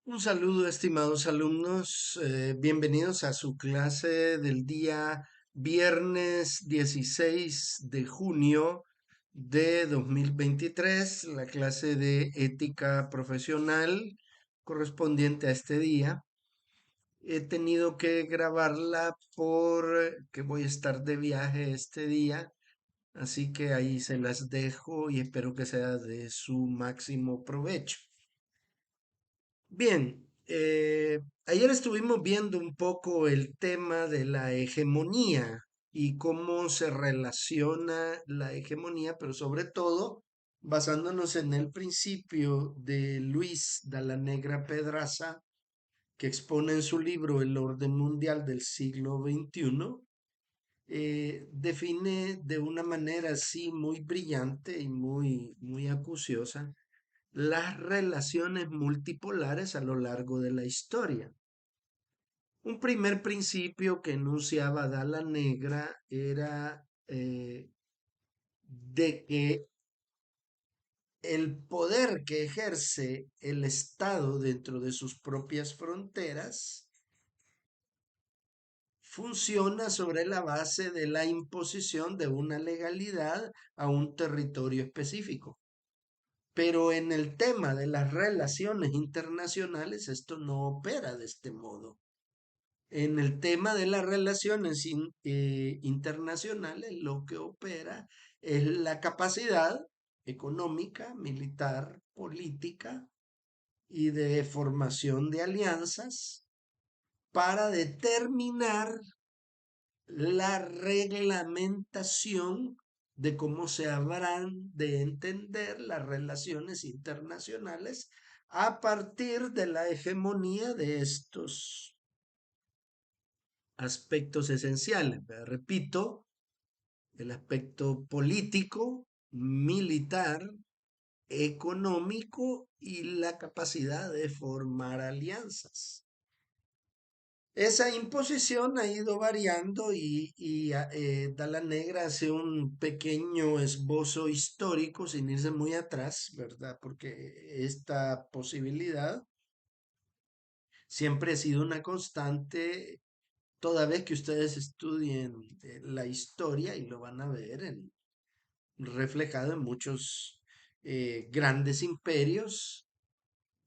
Un saludo, estimados alumnos. Bienvenidos a su clase del día viernes 16 de junio de 2023, la clase de ética profesional correspondiente a este día. He tenido que grabarla porque voy a estar de viaje este día, así que ahí se las dejo y espero que sea de su máximo provecho. Bien, ayer estuvimos viendo un poco el tema de la hegemonía y cómo se relaciona la hegemonía, pero sobre todo basándonos en el principio de Luis Negra Pedraza, que expone en su libro El orden mundial del siglo XXI. Define de una manera así muy brillante y muy acuciosa las relaciones multipolares a lo largo de la historia. Un primer principio que enunciaba Dalla Negra era de que el poder que ejerce el Estado dentro de sus propias fronteras funciona sobre la base de la imposición de una legalidad a un territorio específico. Pero en el tema de las relaciones internacionales esto no opera de este modo. En el tema de las relaciones internacionales lo que opera es la capacidad económica, militar, política y de formación de alianzas para determinar la reglamentación de cómo se habrán de entender las relaciones internacionales a partir de la hegemonía de estos aspectos esenciales. ¿Verdad? Repito, el aspecto político, militar, económico y la capacidad de formar alianzas. Esa imposición ha ido variando y Dalla Negra hace un pequeño esbozo histórico sin irse muy atrás, ¿verdad? Porque esta posibilidad siempre ha sido una constante toda vez que ustedes estudien la historia y lo van a ver reflejado en muchos grandes imperios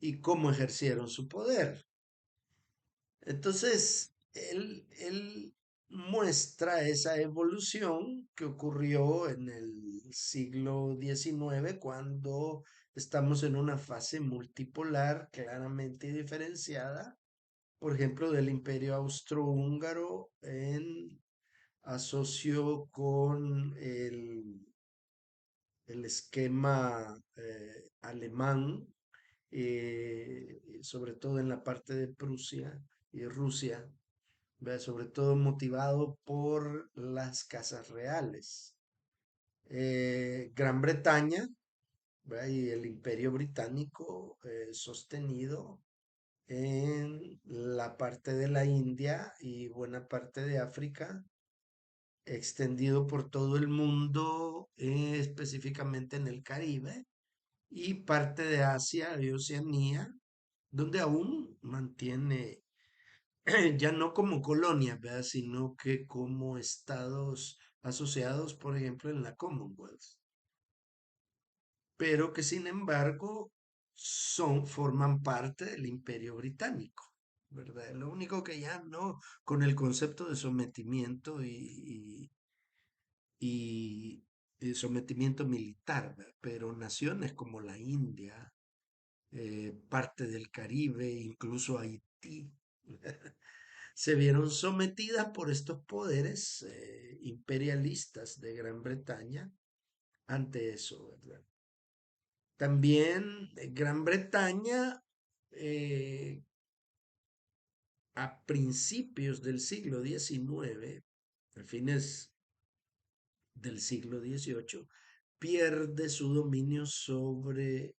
y cómo ejercieron su poder. Entonces, él muestra esa evolución que ocurrió en el siglo XIX cuando estamos en una fase multipolar claramente diferenciada, por ejemplo, del Imperio Austrohúngaro en asocio con el esquema alemán, sobre todo en la parte de Prusia y Rusia, ¿verdad? Sobre todo motivado por las casas reales. Gran Bretaña, ¿verdad? Y el Imperio Británico sostenido en la parte de la India y buena parte de África, extendido por todo el mundo, específicamente en el Caribe, y parte de Asia y Oceanía, donde aún mantiene, ya no como colonia, ¿verdad? Sino que como estados asociados, por ejemplo, en la Commonwealth, pero que sin embargo forman parte del Imperio Británico, ¿verdad? Lo único que ya no, con el concepto de sometimiento y, y sometimiento militar, ¿verdad? Pero naciones como la India, parte del Caribe, incluso Haití, se vieron sometidas por estos poderes imperialistas de Gran Bretaña ante eso, ¿verdad? También Gran Bretaña, eh, a principios del siglo XIX, a fines del siglo XVIII, pierde su dominio sobre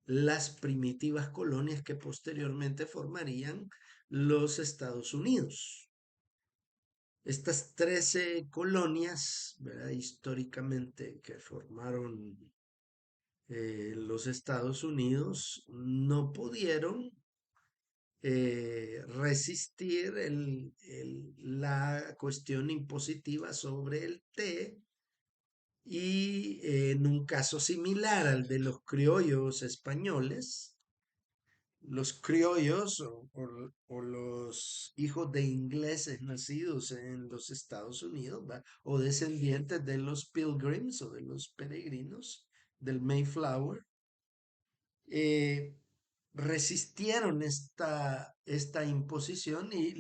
las primitivas colonias que posteriormente formarían los Estados Unidos. Estas 13 colonias, ¿verdad? Históricamente que formaron los Estados Unidos no pudieron resistir la cuestión impositiva sobre el té y en un caso similar al de los criollos españoles, los criollos o los hijos de ingleses nacidos en los Estados Unidos, ¿va? O descendientes de los Pilgrims o de los peregrinos del Mayflower, eh, resistieron esta imposición y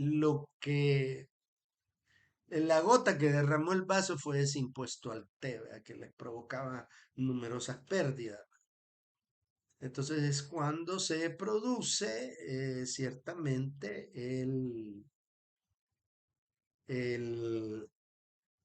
la gota que derramó el vaso fue ese impuesto al té, ¿verdad? Que les provocaba numerosas pérdidas. Entonces es cuando se produce ciertamente el-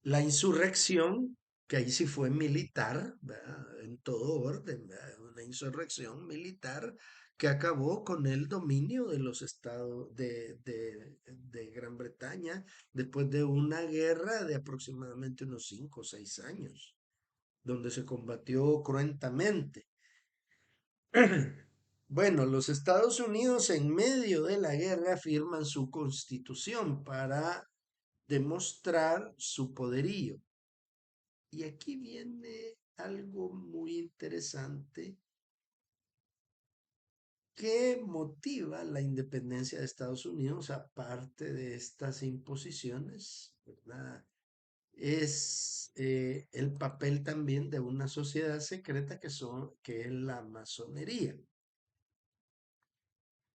la insurrección, que ahí sí fue militar, ¿verdad? En todo orden, ¿verdad? Una insurrección militar que acabó con el dominio de los estados de Gran Bretaña después de una guerra de aproximadamente unos 5 o 6 años, donde se combatió cruentamente. Bueno, los Estados Unidos en medio de la guerra firman su constitución para demostrar su poderío. Y aquí viene algo muy interesante que motiva la independencia de Estados Unidos, aparte de estas imposiciones, ¿verdad? Es el papel también de una sociedad secreta que es la masonería.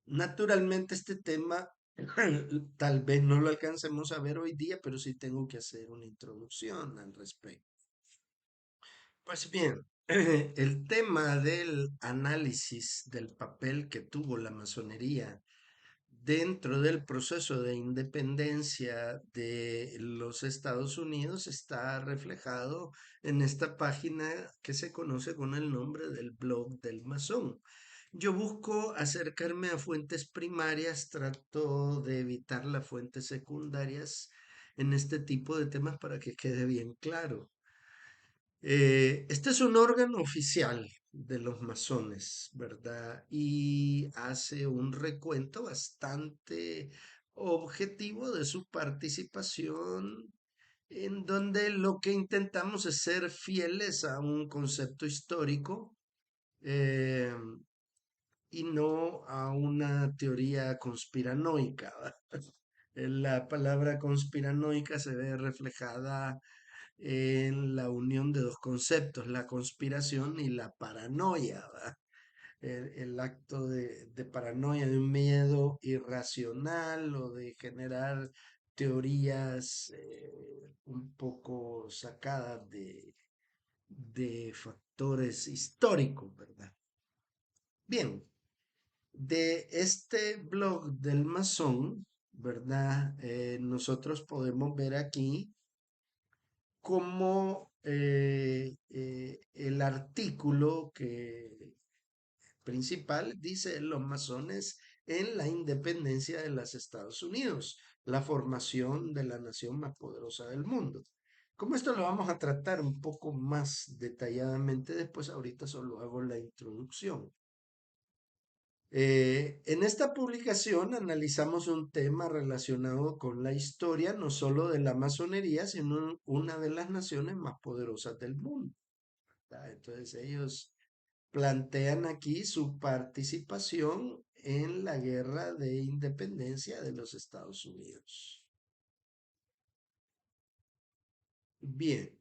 Naturalmente este tema tal vez no lo alcancemos a ver hoy día, pero sí tengo que hacer una introducción al respecto. Pues bien, el tema del análisis del papel que tuvo la masonería dentro del proceso de independencia de los Estados Unidos está reflejado en esta página que se conoce con el nombre del blog del masón. Yo busco acercarme a fuentes primarias, trato de evitar las fuentes secundarias en este tipo de temas para que quede bien claro. Este es un órgano oficial de los masones, ¿verdad? Y hace un recuento bastante objetivo de su participación, en donde lo que intentamos es ser fieles a un concepto histórico eh, y no a una teoría conspiranoica, ¿va? La palabra conspiranoica se ve reflejada en la unión de dos conceptos, la conspiración y la paranoia, ¿va? El acto de paranoia, de un miedo irracional o de generar teorías un poco sacadas de factores históricos, ¿verdad? Bien, de este blog del masón, ¿verdad? Nosotros podemos ver aquí como el artículo principal dice los masones en la independencia de los Estados Unidos, la formación de la nación más poderosa del mundo. Como esto lo vamos a tratar un poco más detalladamente después, ahorita solo hago la introducción. En esta publicación analizamos un tema relacionado con la historia no solo de la masonería, sino una de las naciones más poderosas del mundo. ¿Verdad? Entonces ellos plantean aquí su participación en la guerra de independencia de los Estados Unidos. Bien,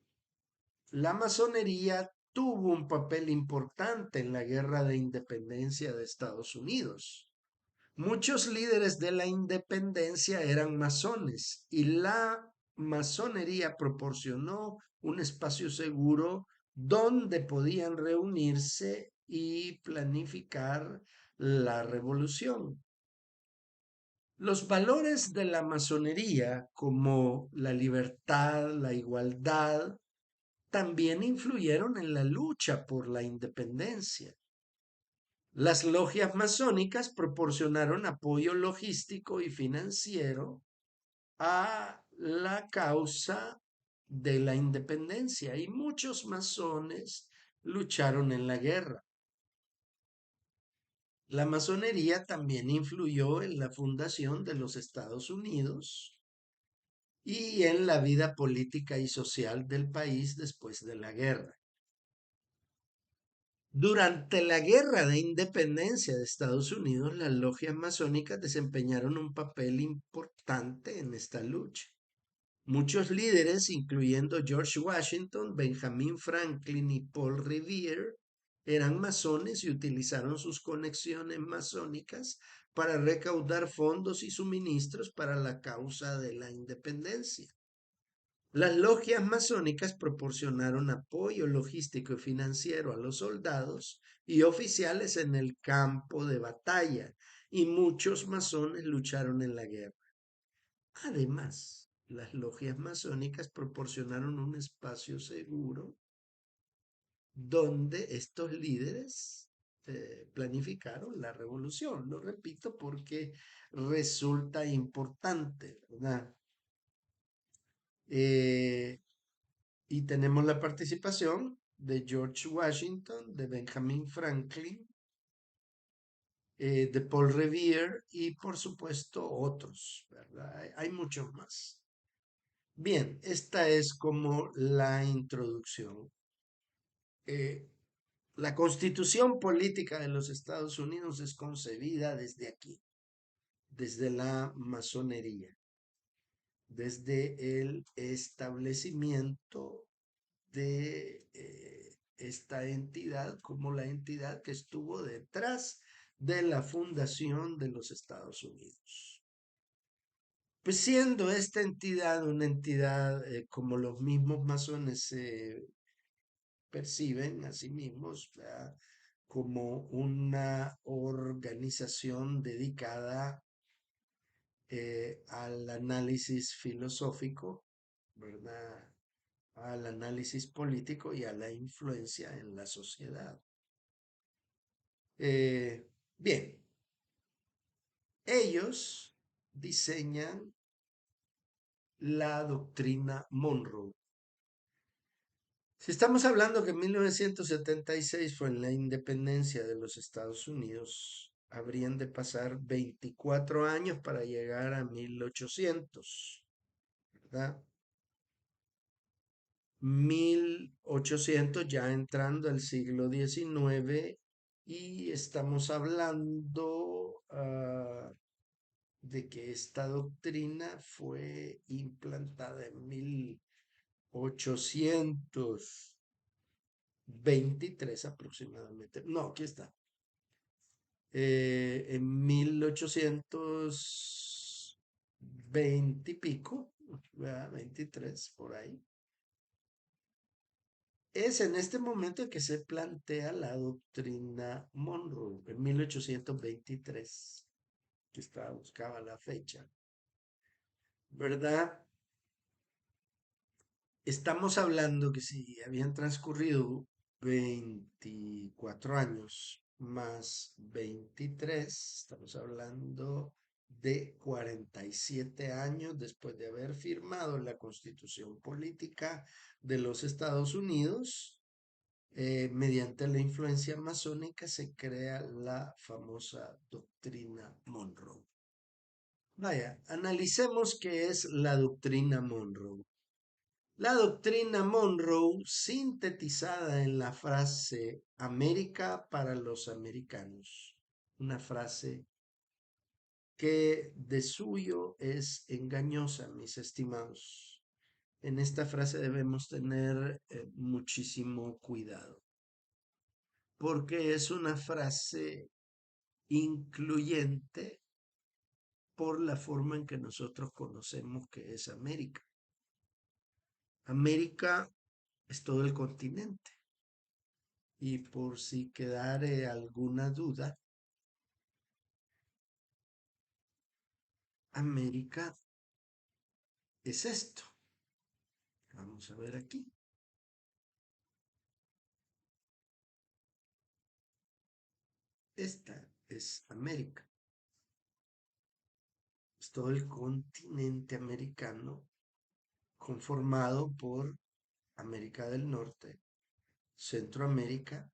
la masonería tuvo un papel importante en la guerra de independencia de Estados Unidos. Muchos líderes de la independencia eran masones y la masonería proporcionó un espacio seguro donde podían reunirse y planificar la revolución. Los valores de la masonería, como la libertad, la igualdad, también influyeron en la lucha por la independencia. Las logias masónicas proporcionaron apoyo logístico y financiero a la causa de la independencia y muchos masones lucharon en la guerra. La masonería también influyó en la fundación de los Estados Unidos y en la vida política y social del país después de la guerra. Durante la Guerra de Independencia de Estados Unidos, las logias masónicas desempeñaron un papel importante en esta lucha. Muchos líderes, incluyendo George Washington, Benjamin Franklin y Paul Revere, eran masones y utilizaron sus conexiones masónicas para recaudar fondos y suministros para la causa de la independencia. Las logias masónicas proporcionaron apoyo logístico y financiero a los soldados y oficiales en el campo de batalla, y muchos masones lucharon en la guerra. Además, las logias masónicas proporcionaron un espacio seguro donde estos líderes planificaron la revolución. Lo repito porque resulta importante, ¿verdad? Eh, y tenemos la participación de George Washington, de Benjamin Franklin, de Paul Revere y por supuesto otros, ¿verdad? Hay muchos más. Bien, esta es como la introducción. Eh, la constitución política de los Estados Unidos es concebida desde aquí, desde la masonería, desde el establecimiento de esta entidad como la entidad que estuvo detrás de la fundación de los Estados Unidos. Pues siendo esta entidad una entidad como los mismos masones se perciben a sí mismos, ¿verdad? Como una organización dedicada al análisis filosófico, ¿verdad? Al análisis político y a la influencia en la sociedad. Bien, ellos diseñan la doctrina Monroe. Si estamos hablando que en 1976 fue en la independencia de los Estados Unidos, habrían de pasar 24 años para llegar a 1800, ¿verdad? 1800 ya entrando al siglo XIX y estamos hablando de que esta doctrina fue implantada en 1823 aproximadamente. No, aquí está. En 1820 y pico, ¿verdad? 23 por ahí. Es en este momento que se plantea la doctrina Monroe, en 1823, que buscaba la fecha, ¿verdad? Estamos hablando que si habían transcurrido 24 años más 23, estamos hablando de 47 años después de haber firmado la Constitución Política de los Estados Unidos. Mediante la influencia masónica se crea la famosa doctrina Monroe. Vaya, analicemos qué es la doctrina Monroe. La doctrina Monroe, sintetizada en la frase América para los americanos, una frase que de suyo es engañosa, mis estimados. En esta frase debemos tener muchísimo cuidado, porque es una frase incluyente por la forma en que nosotros conocemos que es América. América es todo el continente. Y por si quedare alguna duda, América es esto. Vamos a ver aquí. Esta es América. Es todo el continente americano conformado por América del Norte, Centroamérica,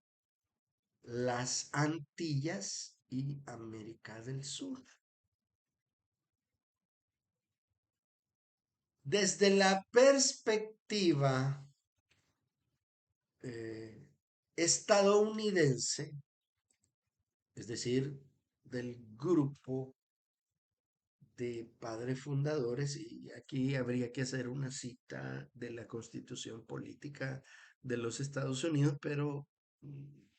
las Antillas y América del Sur. Desde la perspectiva eh, estadounidense, es decir, del grupo de padres fundadores, y aquí habría que hacer una cita de la Constitución Política de los Estados Unidos, pero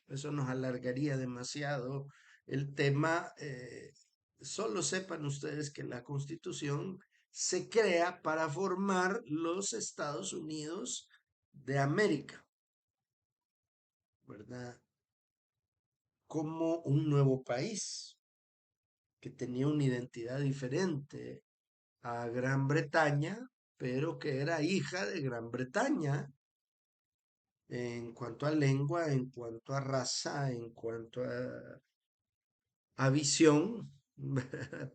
eso nos alargaría demasiado el tema. Solo sepan ustedes que la Constitución se crea para formar los Estados Unidos de América, ¿verdad? Como un nuevo país que tenía una identidad diferente a Gran Bretaña, pero que era hija de Gran Bretaña en cuanto a lengua, en cuanto a raza, en cuanto a visión,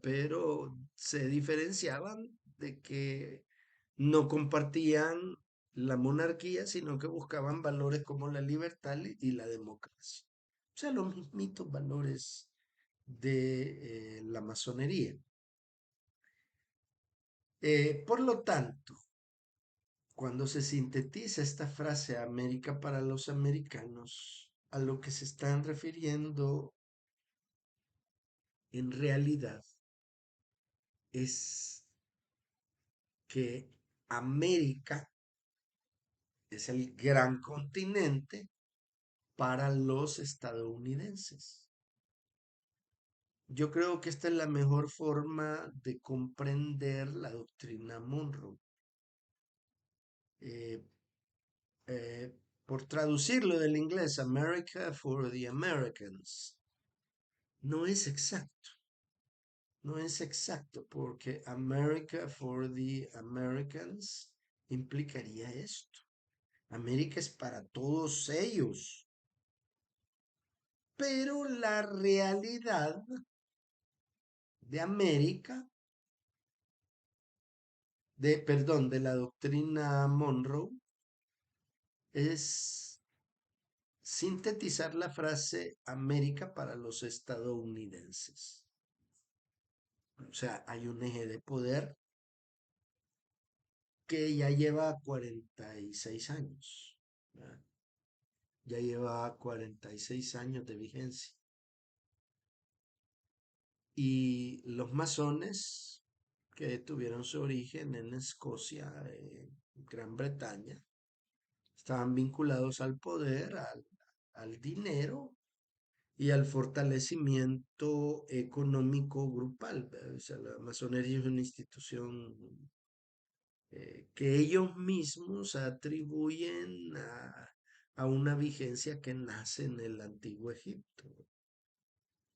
pero se diferenciaban de que no compartían la monarquía, sino que buscaban valores como la libertad y la democracia. O sea, los mismitos valores de la masonería. Por lo tanto, cuando se sintetiza esta frase América para los americanos, a lo que se están refiriendo en realidad es que América es el gran continente para los estadounidenses. Yo creo que esta es la mejor forma de comprender la doctrina Monroe. Eh, eh, por traducirlo del inglés, America for the Americans, no es exacto. No es exacto, porque America for the Americans implicaría esto. América es para todos ellos. Pero la realidad de América, perdón, de la doctrina Monroe, es sintetizar la frase América para los estadounidenses. O sea, hay un eje de poder que ya lleva 46 años. ¿Verdad? Ya lleva 46 años de vigencia. Y los masones, que tuvieron su origen en Escocia, Gran Bretaña, estaban vinculados al poder, al dinero y al fortalecimiento económico grupal. O sea, la masonería es una institución que ellos mismos atribuyen a una vigencia que nace en el antiguo Egipto.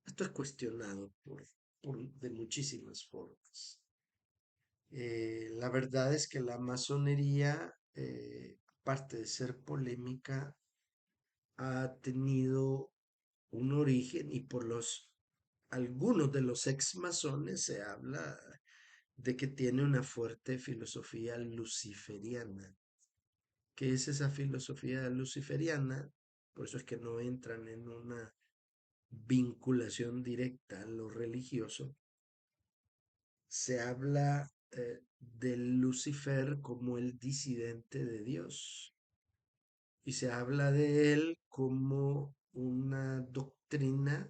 Esto es cuestionado de muchísimas formas. La verdad es que la masonería, aparte de ser polémica, ha tenido un origen y por algunos de los ex masones se habla de que tiene una fuerte filosofía luciferiana. ¿Qué es esa filosofía luciferiana? Por eso es que no entran en una vinculación directa a lo religioso. Se habla de Lucifer como el disidente de Dios y se habla de él como una doctrina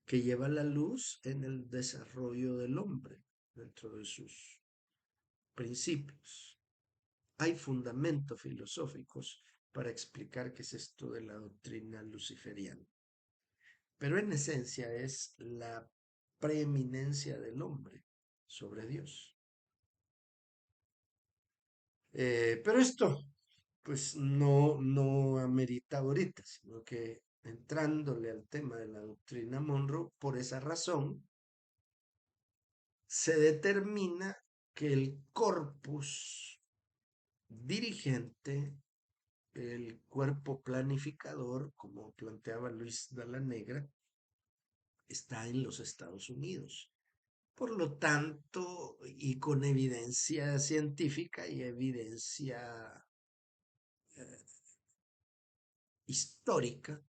que lleva la luz en el desarrollo del hombre dentro de sus principios. Hay fundamentos filosóficos para explicar qué es esto de la doctrina luciferiana, pero en esencia es la preeminencia del hombre sobre Dios. Pero esto, pues no amerita ahorita, sino que entrándole al tema de la doctrina Monroe, por esa razón, se determina que el corpus dirigente, el cuerpo planificador, como planteaba Luis Dalla Negra, está en los Estados Unidos. Por lo tanto, y con evidencia científica y evidencia histórica,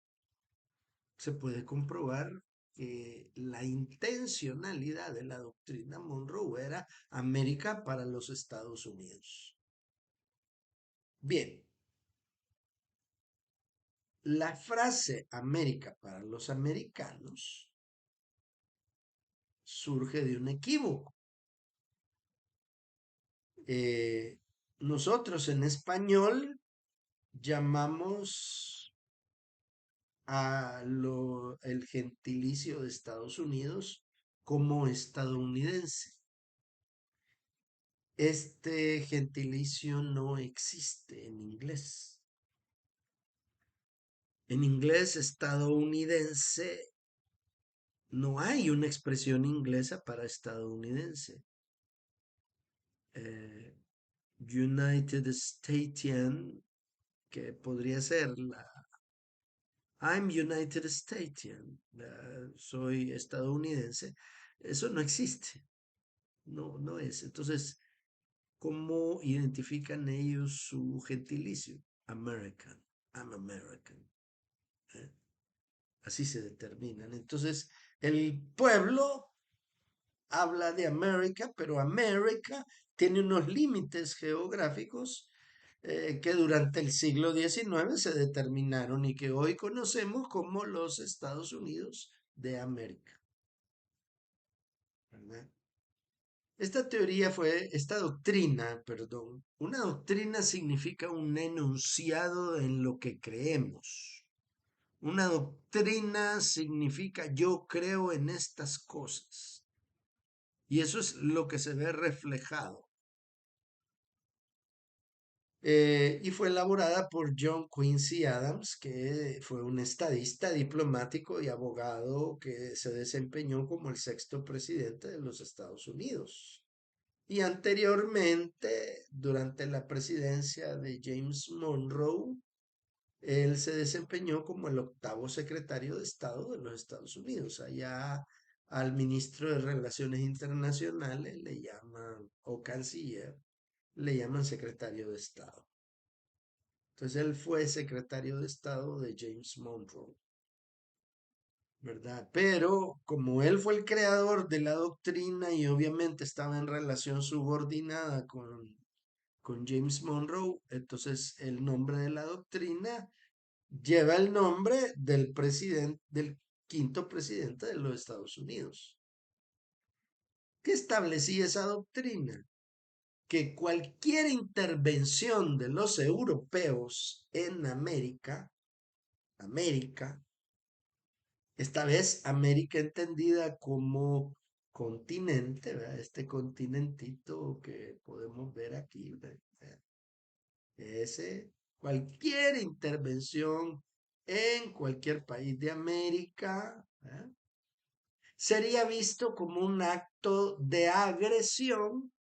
se puede comprobar que la intencionalidad de la doctrina Monroe era América para los Estados Unidos. Bien, la frase América para los americanos surge de un equívoco. Eh, Nosotros en español llamamos el gentilicio de Estados Unidos como estadounidense. Este gentilicio no existe en inglés. En inglés estadounidense no hay una expresión inglesa para estadounidense. Eh, United Statesian, que podría ser I'm United Statesian, soy estadounidense. Eso no existe. No, no es. Entonces, ¿cómo identifican ellos su gentilicio? American. I'm American. ¿Eh? Así se determinan. Entonces, el pueblo habla de América, pero América tiene unos límites geográficos que durante el siglo XIX se determinaron y que hoy conocemos como los Estados Unidos de América. ¿Verdad? Esta doctrina, perdón, una doctrina significa un enunciado en lo que creemos. Una doctrina significa yo creo en estas cosas. Y eso es lo que se ve reflejado. Y fue elaborada por John Quincy Adams, que fue un estadista, diplomático y abogado que se desempeñó como el sexto presidente de los Estados Unidos. Y anteriormente, durante la presidencia de James Monroe, él se desempeñó como el octavo secretario de Estado de los Estados Unidos. Allá al ministro de Relaciones Internacionales le llaman, o canciller, le llaman secretario de Estado. Entonces él fue secretario de Estado de James Monroe, ¿verdad? Pero como él fue el creador de la doctrina y obviamente estaba en relación subordinada con James Monroe, entonces el nombre de la doctrina lleva el nombre del presidente, del quinto presidente de los Estados Unidos. ¿Qué establecía esa doctrina? Que cualquier intervención de los europeos en América, esta vez América entendida como continente, ¿verdad? Este continentito que podemos ver aquí, ¿verdad? Ese, cualquier intervención en cualquier país de América, ¿verdad? Sería visto como un acto de agresión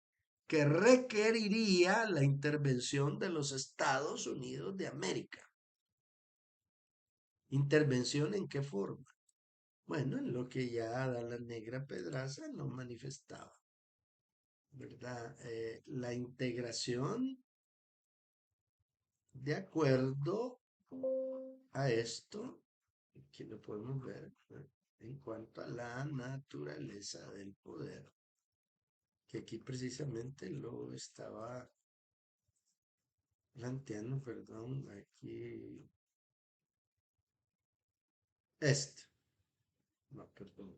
que requeriría la intervención de los Estados Unidos de América. ¿Intervención en qué forma? Bueno, en lo que ya la Negra Pedraza nos manifestaba, ¿verdad? La integración de acuerdo a esto, aquí lo podemos ver, ¿no? En cuanto a la naturaleza del poder, que aquí precisamente lo estaba planteando, perdón, aquí, este, no, perdón,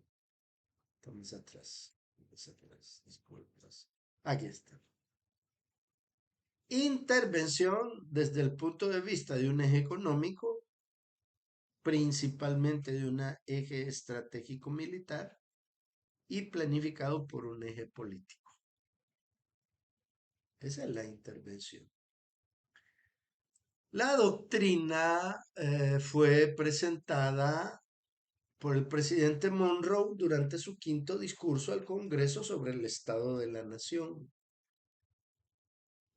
estamos atrás, disculpas, aquí está. Intervención desde el punto de vista de un eje económico, principalmente de un eje estratégico militar y planificado por un eje político. Esa es la intervención. La doctrina fue presentada por el presidente Monroe durante su quinto discurso al Congreso sobre el Estado de la Nación.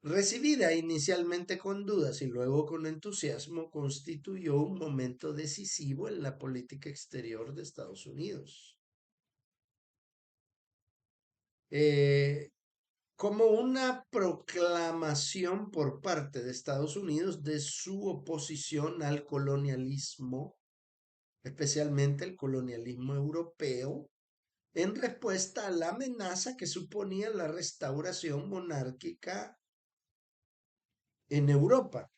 Recibida inicialmente con dudas y luego con entusiasmo, constituyó un momento decisivo en la política exterior de Estados Unidos. Eh, como una proclamación por parte de Estados Unidos de su oposición al colonialismo, especialmente el colonialismo europeo, en respuesta a la amenaza que suponía la restauración monárquica en Europa.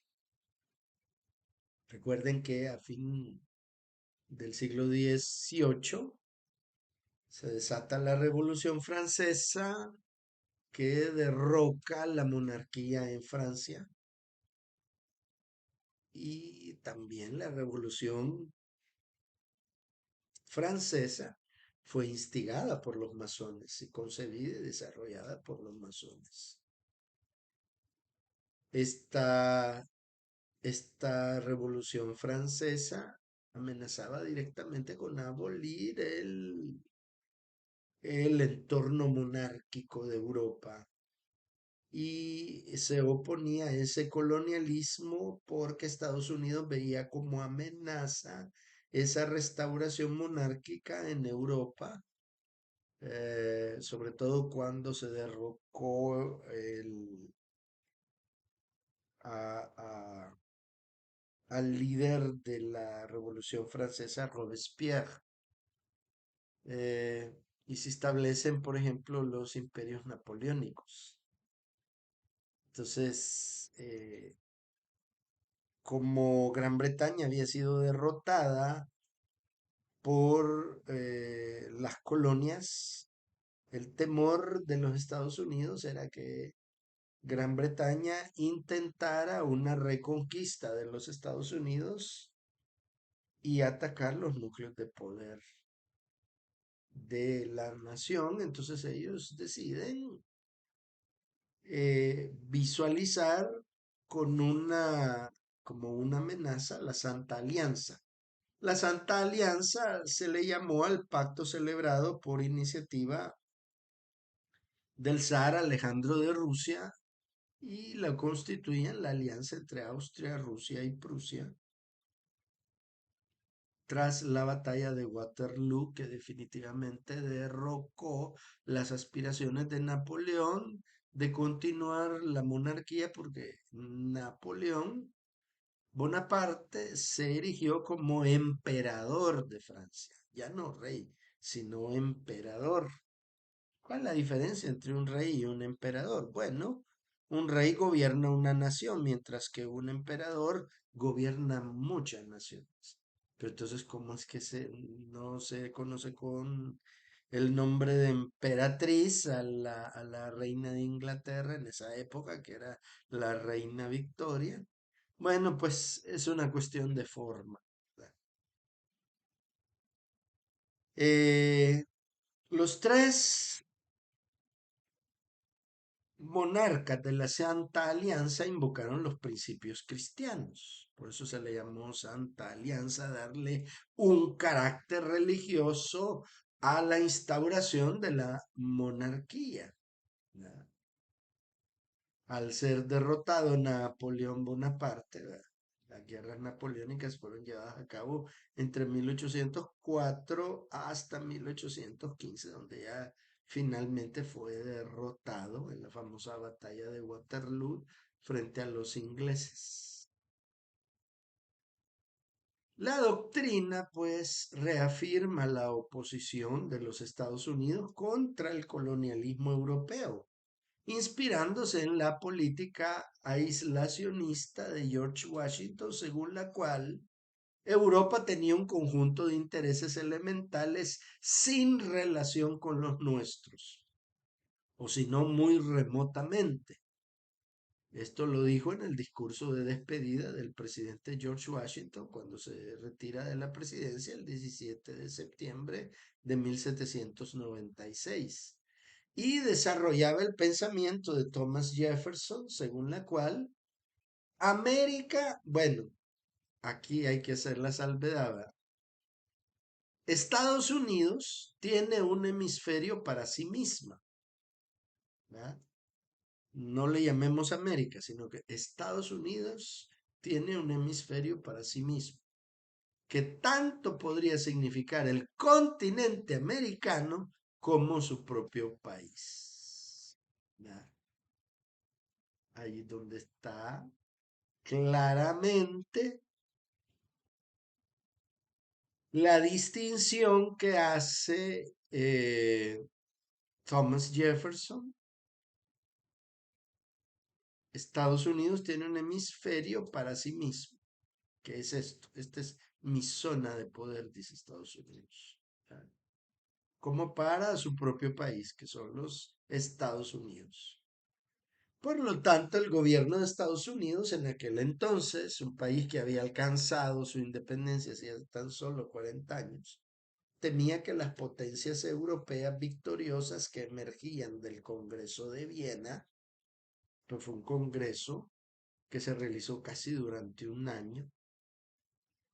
Recuerden que a fin del siglo XVIII se desata la Revolución Francesa que derroca la monarquía en Francia y también la Revolución Francesa fue instigada por los masones y concebida y desarrollada por los masones. Esta, esta Revolución Francesa amenazaba directamente con abolir el entorno monárquico de Europa y se oponía a ese colonialismo porque Estados Unidos veía como amenaza esa restauración monárquica en Europa, sobre todo cuando se derrocó a- al líder de la Revolución Francesa, Robespierre. eh, y se establecen, por ejemplo, los imperios napoleónicos. Entonces, como Gran Bretaña había sido derrotada por las colonias, el temor de los Estados Unidos era que Gran Bretaña intentara una reconquista de los Estados Unidos y atacar los núcleos de poder de la nación. Entonces ellos deciden visualizar con como una amenaza la Santa Alianza. La Santa Alianza se le llamó al pacto celebrado por iniciativa del zar Alejandro de Rusia y la constituían la alianza entre Austria, Rusia y Prusia tras la batalla de Waterloo, que definitivamente derrocó las aspiraciones de Napoleón de continuar la monarquía, porque Napoleón Bonaparte se erigió como emperador de Francia, ya no rey, sino emperador. ¿Cuál es la diferencia entre un rey y un emperador? Bueno, un rey gobierna una nación, mientras que un emperador gobierna muchas naciones. Pero entonces, ¿cómo es que no se conoce con el nombre de emperatriz a la reina de Inglaterra en esa época, que era la reina Victoria? Bueno, pues es una cuestión de forma, ¿verdad? Eh, los tres monarcas de la Santa Alianza invocaron los principios cristianos. Por eso se le llamó Santa Alianza, darle un carácter religioso a la instauración de la monarquía, ¿verdad? Al ser derrotado Napoleón Bonaparte, ¿verdad? Las guerras napoleónicas fueron llevadas a cabo entre 1804 hasta 1815, donde ya finalmente fue derrotado en la famosa batalla de Waterloo frente a los ingleses. La doctrina, pues, reafirma la oposición de los Estados Unidos contra el colonialismo europeo, inspirándose en la política aislacionista de George Washington, según la cual Europa tenía un conjunto de intereses elementales sin relación con los nuestros, o si no muy remotamente. Esto lo dijo en el discurso de despedida del presidente George Washington cuando se retira de la presidencia el 17 de septiembre de 1796 y desarrollaba el pensamiento de Thomas Jefferson, según la cual América, bueno, aquí hay que hacer la salvedad, ¿verdad? Estados Unidos tiene un hemisferio para sí misma, ¿verdad? No le llamemos América, sino que Estados Unidos tiene un hemisferio para sí mismo, que tanto podría significar el continente americano como su propio país. ¿verdad? Ahí donde está claramente la distinción que hace Thomas Jefferson. Estados Unidos tiene un hemisferio para sí mismo. ¿Qué es esto? Esta es mi zona de poder, dice Estados Unidos. ¿Verdad? Como para su propio país, que son los Estados Unidos. Por lo tanto, el gobierno de Estados Unidos en aquel entonces, un país que había alcanzado su independencia hacía tan solo 40 años, temía que las potencias europeas victoriosas que emergían del Congreso de Viena, pues fue un congreso que se realizó casi durante un año.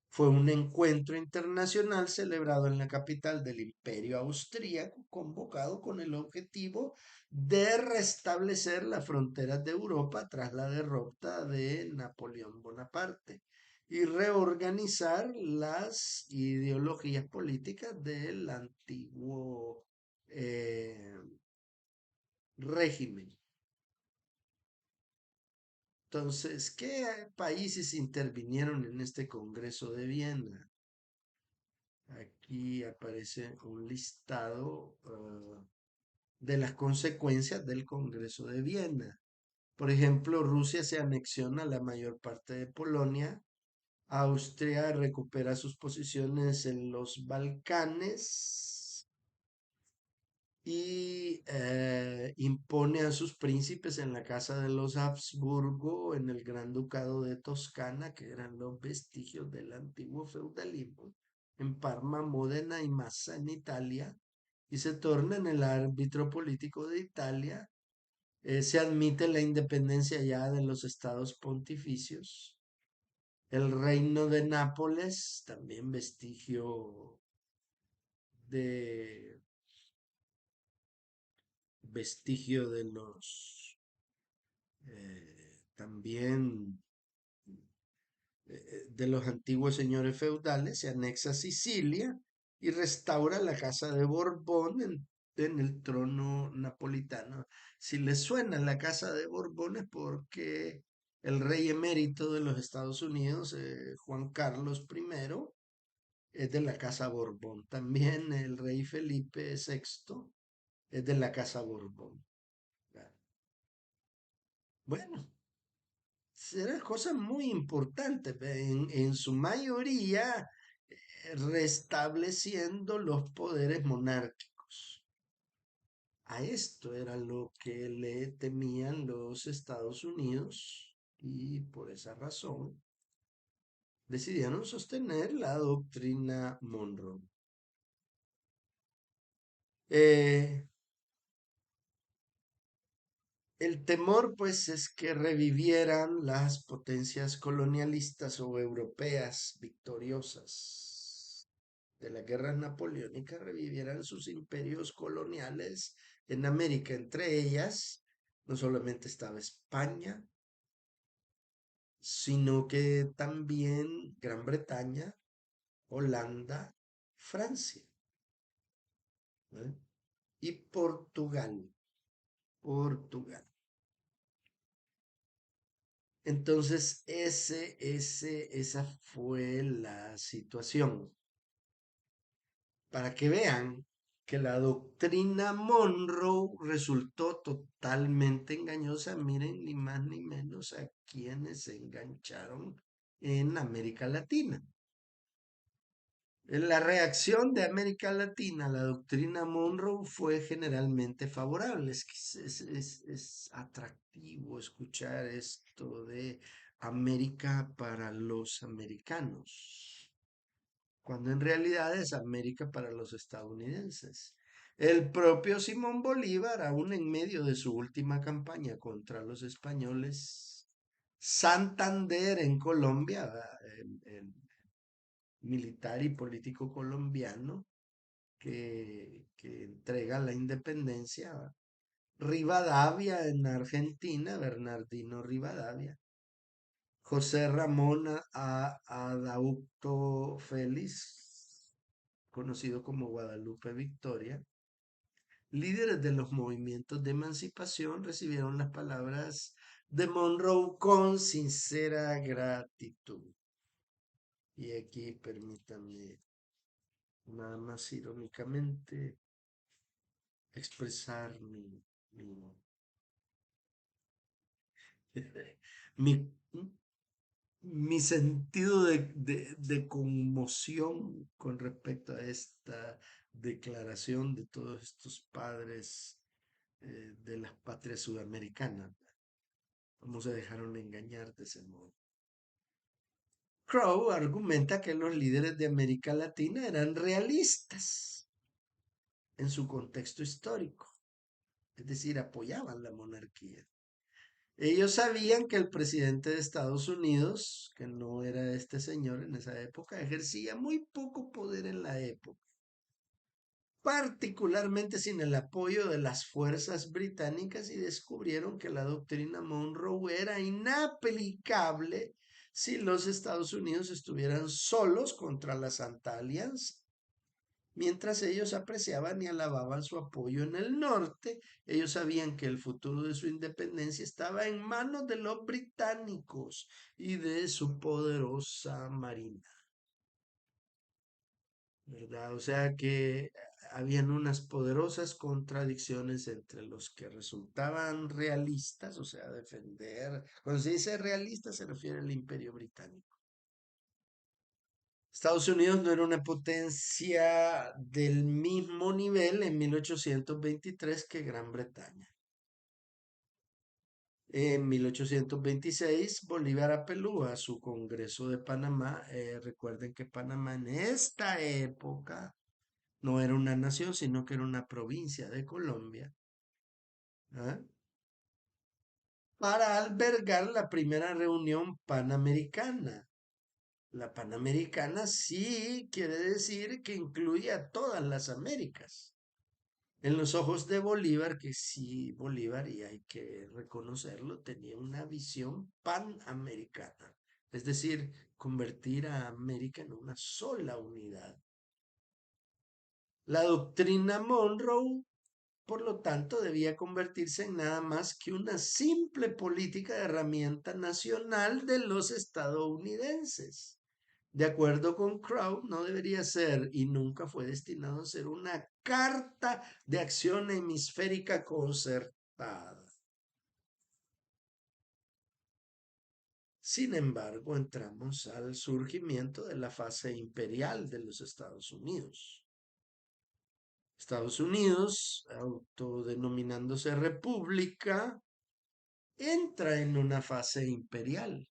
Fue un encuentro internacional celebrado en la capital del Imperio Austríaco, convocado con el objetivo de restablecer las fronteras de Europa tras la derrota de Napoleón Bonaparte y reorganizar las ideologías políticas del antiguo eh, régimen. Entonces, ¿qué países intervinieron en este Congreso de Viena? Aquí aparece un listado de las consecuencias del Congreso de Viena. Por ejemplo, Rusia se anexiona la mayor parte de Polonia, Austria recupera sus posiciones en los Balcanes y impone a sus príncipes en la casa de los Habsburgo, en el Gran Ducado de Toscana, que eran los vestigios del antiguo feudalismo, en Parma, Módena y Massa en Italia, y se torna en el árbitro político de Italia. Se admite la independencia ya de los estados pontificios. El reino de Nápoles, también de vestigio de los también de los antiguos señores feudales, se anexa a Sicilia y restaura la casa de Borbón en el trono napolitano. Si les suena la casa de Borbón es porque el rey emérito de los Estados Unidos, Juan Carlos I, es de la casa Borbón. También el rey Felipe VI es de la casa Borbón. Bueno, serán cosas muy importantes, en su mayoría restableciendo los poderes monárquicos. A esto era lo que le temían los Estados Unidos y por esa razón decidieron sostener la doctrina Monroe. Eh, el temor, pues, es que revivieran las potencias colonialistas o europeas victoriosas de la guerra napoleónica, revivieran sus imperios coloniales en América. Entre ellas, no solamente estaba España, sino que también Gran Bretaña, Holanda, Francia, ¿eh? Y Portugal. Portugal. Entonces, esa fue la situación. Para que vean que la doctrina Monroe resultó totalmente engañosa. Miren, ni más ni menos a quienes se engancharon en América Latina. La reacción de América Latina a la doctrina Monroe fue generalmente favorable. Es que es atractivo escuchar esto de América para los americanos, cuando en realidad es América para los estadounidenses. El propio Simón Bolívar, aún en medio de su última campaña contra los españoles, Santander en Colombia, el militar y político colombiano que entrega la independencia, Rivadavia en Argentina, Bernardino Rivadavia, José Ramón Adaucto Félix, conocido como Guadalupe Victoria, Líderes de los movimientos de emancipación recibieron las palabras de Monroe con sincera gratitud. Y aquí permítanme nada más irónicamente expresar mi, mi, mi sentido de conmoción con respecto a esta declaración de todos estos padres de las patrias sudamericanas. ¿Cómo se dejaron engañar de ese modo? Crow argumenta que los líderes de América Latina eran realistas en su contexto histórico, es decir, apoyaban la monarquía. Ellos sabían que el presidente de Estados Unidos, que no era este señor en esa época, ejercía muy poco poder en la época, particularmente sin el apoyo de las fuerzas británicas, y descubrieron que la doctrina Monroe era inaplicable si los Estados Unidos estuvieran solos contra la Santa Alianza. Mientras ellos apreciaban y alababan su apoyo en el norte, ellos sabían que el futuro de su independencia estaba en manos de los británicos y de su poderosa marina, ¿verdad? O sea que habían unas poderosas contradicciones entre los que resultaban realistas, o sea, defender, cuando se dice realista se refiere al Imperio Británico. Estados Unidos no era una potencia del mismo nivel en 1823 que Gran Bretaña. En 1826, Bolívar apeló a su Congreso de Panamá. Recuerden que Panamá en esta época no era una nación, sino que era una provincia de Colombia, ¿ah? Para albergar la primera reunión panamericana. La Panamericana sí quiere decir que incluye a todas las Américas. En los ojos de Bolívar, que sí, Bolívar, y hay que reconocerlo, tenía una visión panamericana, es decir, convertir a América en una sola unidad. La doctrina Monroe, por lo tanto, debía convertirse en nada más que una simple política de herramienta nacional de los estadounidenses. De acuerdo con Crow, no debería ser y nunca fue destinado a ser una carta de acción hemisférica concertada. Sin embargo, entramos al surgimiento de la fase imperial de los Estados Unidos. Estados Unidos, autodenominándose república, entra en una fase imperial.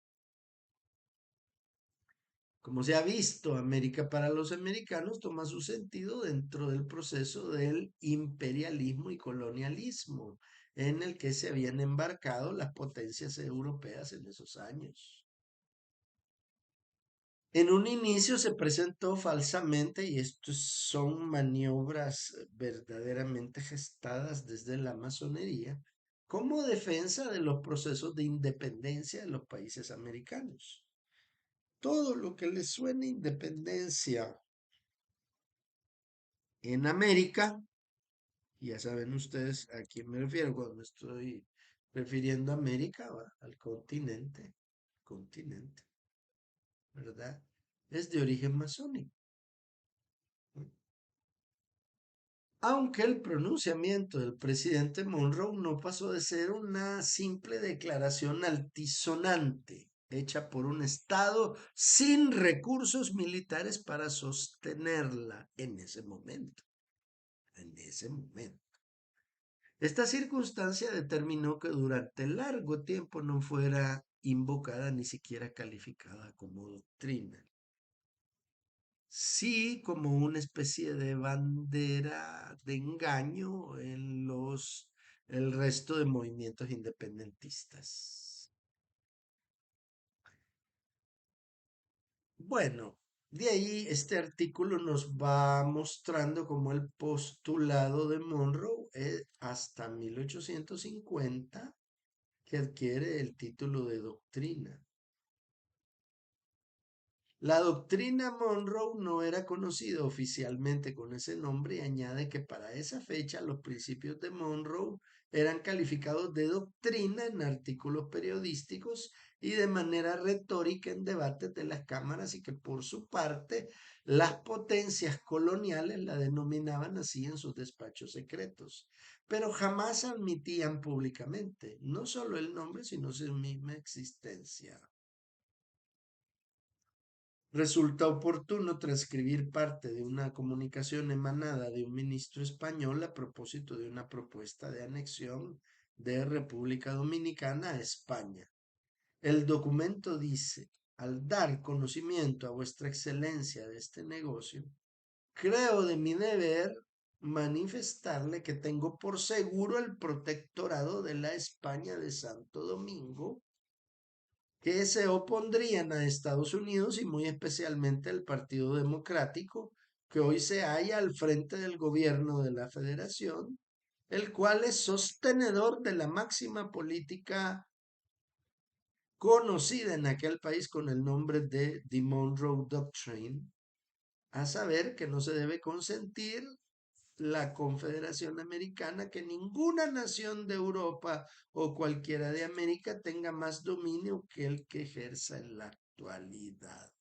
Como se ha visto, América para los americanos toma su sentido dentro del proceso del imperialismo y colonialismo en el que se habían embarcado las potencias europeas en esos años. En un inicio se presentó falsamente, y estos son maniobras verdaderamente gestadas desde la masonería, como defensa de los procesos de independencia de los países americanos. Todo lo que les suene independencia en América, ya saben ustedes a quién me refiero cuando me estoy refiriendo a América, al continente, ¿verdad? Es de origen masónico, ¿no? Aunque el pronunciamiento del presidente Monroe no pasó de ser una simple declaración altisonante, hecha por un Estado sin recursos militares para sostenerla en ese momento, en ese momento. Esta circunstancia determinó que durante largo tiempo no fuera invocada ni siquiera calificada como doctrina, sí como una especie de bandera de engaño en el resto de movimientos independentistas. Bueno, de ahí este artículo nos va mostrando cómo el postulado de Monroe hasta 1850 que adquiere el título de doctrina. La doctrina Monroe no era conocida oficialmente con ese nombre y añade que para esa fecha los principios de Monroe eran calificados de doctrina en artículos periodísticos y de manera retórica en debates de las cámaras y que por su parte las potencias coloniales la denominaban así en sus despachos secretos, pero jamás admitían públicamente no solo el nombre, sino su misma existencia. Resulta oportuno transcribir parte de una comunicación emanada de un ministro español a propósito de una propuesta de anexión de República Dominicana a España. El documento dice, al dar conocimiento a vuestra excelencia de este negocio, creo de mi deber manifestarle que tengo por seguro el protectorado de la España de Santo Domingo que se opondrían a Estados Unidos y muy especialmente al Partido Democrático, que hoy se halla al frente del gobierno de la Federación, el cual es sostenedor de la máxima política conocida en aquel país con el nombre de The Monroe Doctrine, a saber que no se debe consentir la Confederación Americana que ninguna nación de Europa o cualquiera de América tenga más dominio que el que ejerza en la actualidad.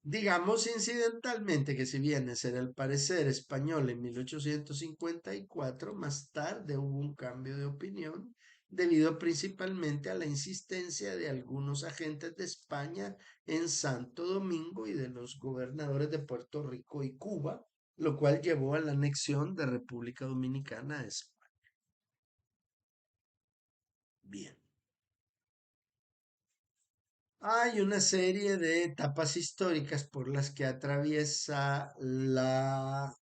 Digamos incidentalmente que si bien ese era el parecer español en 1854, más tarde hubo un cambio de opinión debido principalmente a la insistencia de algunos agentes de España en Santo Domingo y de los gobernadores de Puerto Rico y Cuba, lo cual llevó a la anexión de República Dominicana a España. Bien. Hay una serie de etapas históricas por las que atraviesa la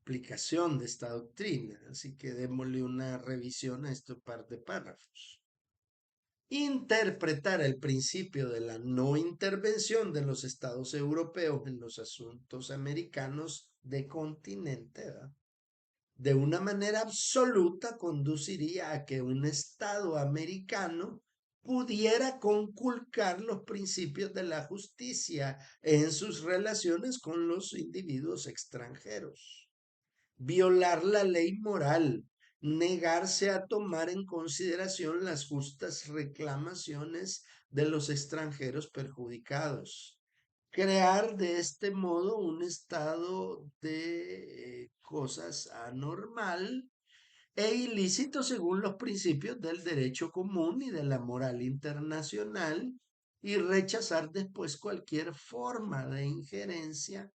aplicación de esta doctrina. Así que démosle una revisión a estos par de párrafos. Interpretar el principio de la no intervención de los estados europeos en los asuntos americanos de continente, ¿verdad? De una manera absoluta conduciría a que un estado americano pudiera conculcar los principios de la justicia en sus relaciones con los individuos extranjeros, violar la ley moral, negarse a tomar en consideración las justas reclamaciones de los extranjeros perjudicados, crear de este modo un estado de cosas anormal e ilícito según los principios del derecho común y de la moral internacional y rechazar después cualquier forma de injerencia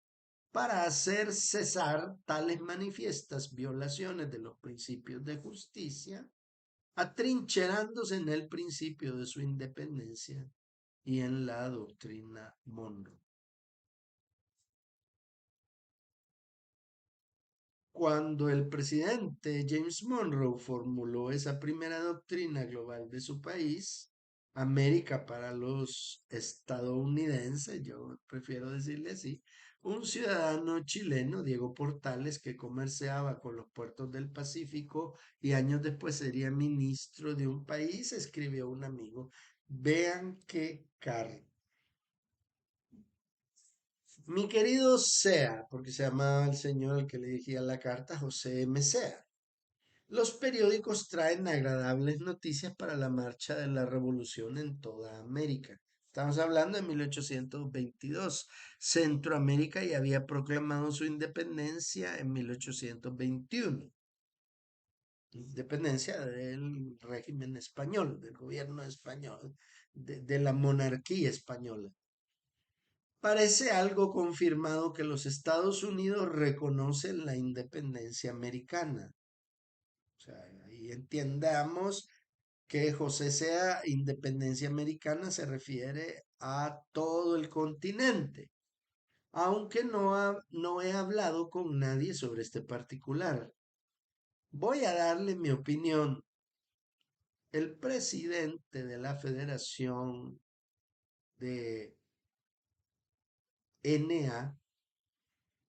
para hacer cesar tales manifiestas violaciones de los principios de justicia, atrincherándose en el principio de su independencia y en la doctrina Monroe. Cuando el presidente James Monroe formuló esa primera doctrina global de su país, América para los estadounidenses, yo prefiero decirle así, un ciudadano chileno, Diego Portales, que comerciaba con los puertos del Pacífico y años después sería ministro de un país, escribió a un amigo, vean qué carta. Mi querido Sea, porque se llamaba el señor al que le dirigía la carta, José M. Sea. Los periódicos traen agradables noticias para la marcha de la revolución en toda América. Estamos hablando de 1822. Centroamérica ya había proclamado su independencia en 1821. Independencia del régimen español, del gobierno español, de la monarquía española. Parece algo confirmado que los Estados Unidos reconocen la independencia americana. O sea, ahí entendamos que José sea independencia americana se refiere a todo el continente, aunque no he hablado con nadie sobre este particular. Voy a darle mi opinión. El presidente de la Federación de NA,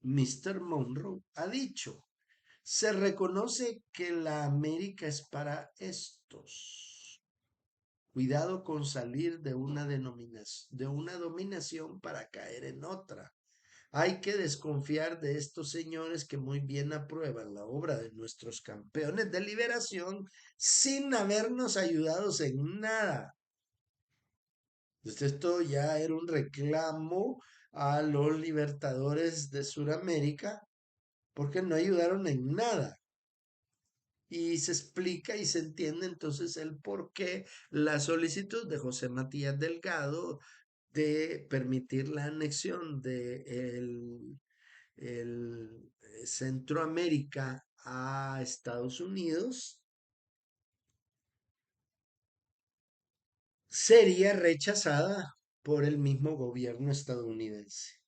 Mr. Monroe, ha dicho, se reconoce que la América es para estos. Cuidado con salir de una dominación para caer en otra. Hay que desconfiar de estos señores que muy bien aprueban la obra de nuestros campeones de liberación sin habernos ayudados en nada. Entonces esto ya era un reclamo a los libertadores de Sudamérica porque no ayudaron en nada. Y se explica y se entiende entonces el por qué la solicitud de José Matías Delgado de permitir la anexión de Centroamérica a Estados Unidos sería rechazada por el mismo gobierno estadounidense.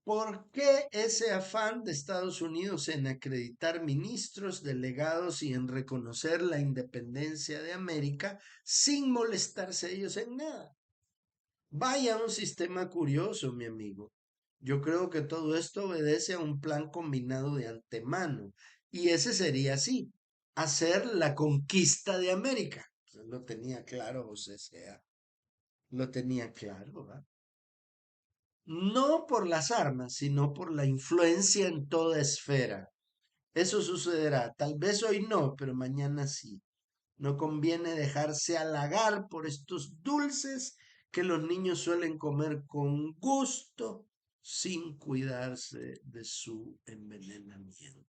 ¿Por qué ese afán de Estados Unidos en acreditar ministros, delegados y en reconocer la independencia de América sin molestarse ellos en nada? Vaya un sistema curioso, mi amigo. Yo creo que todo esto obedece a un plan combinado de antemano, y ese sería así, hacer la conquista de América. Pues lo tenía claro José Sea, lo tenía claro, ¿va? No por las armas, sino por la influencia en toda esfera. Eso sucederá, tal vez hoy no, pero mañana sí. No conviene dejarse halagar por estos dulces que los niños suelen comer con gusto sin cuidarse de su envenenamiento.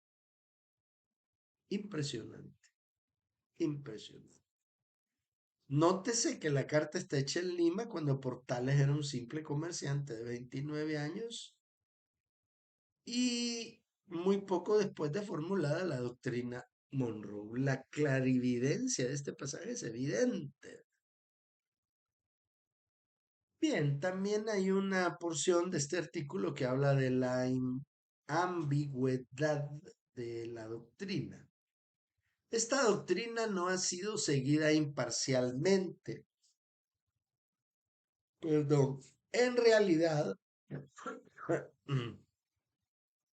Impresionante, impresionante. Nótese que la carta está hecha en Lima cuando Portales era un simple comerciante de 29 años y muy poco después de formulada la doctrina Monroe. La clarividencia de este pasaje es evidente. Bien, también hay una porción de este artículo que habla de la ambigüedad de la doctrina. Esta doctrina no ha sido seguida imparcialmente. Perdón. En realidad,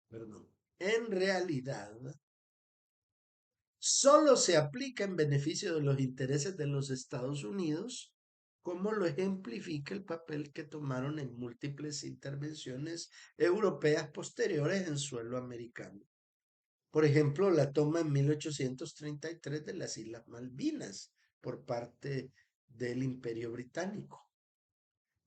perdón, en realidad, solo se aplica en beneficio de los intereses de los Estados Unidos, como lo ejemplifica el papel que tomaron en múltiples intervenciones europeas posteriores en suelo americano. Por ejemplo, la toma en 1833 de las Islas Malvinas por parte del Imperio Británico,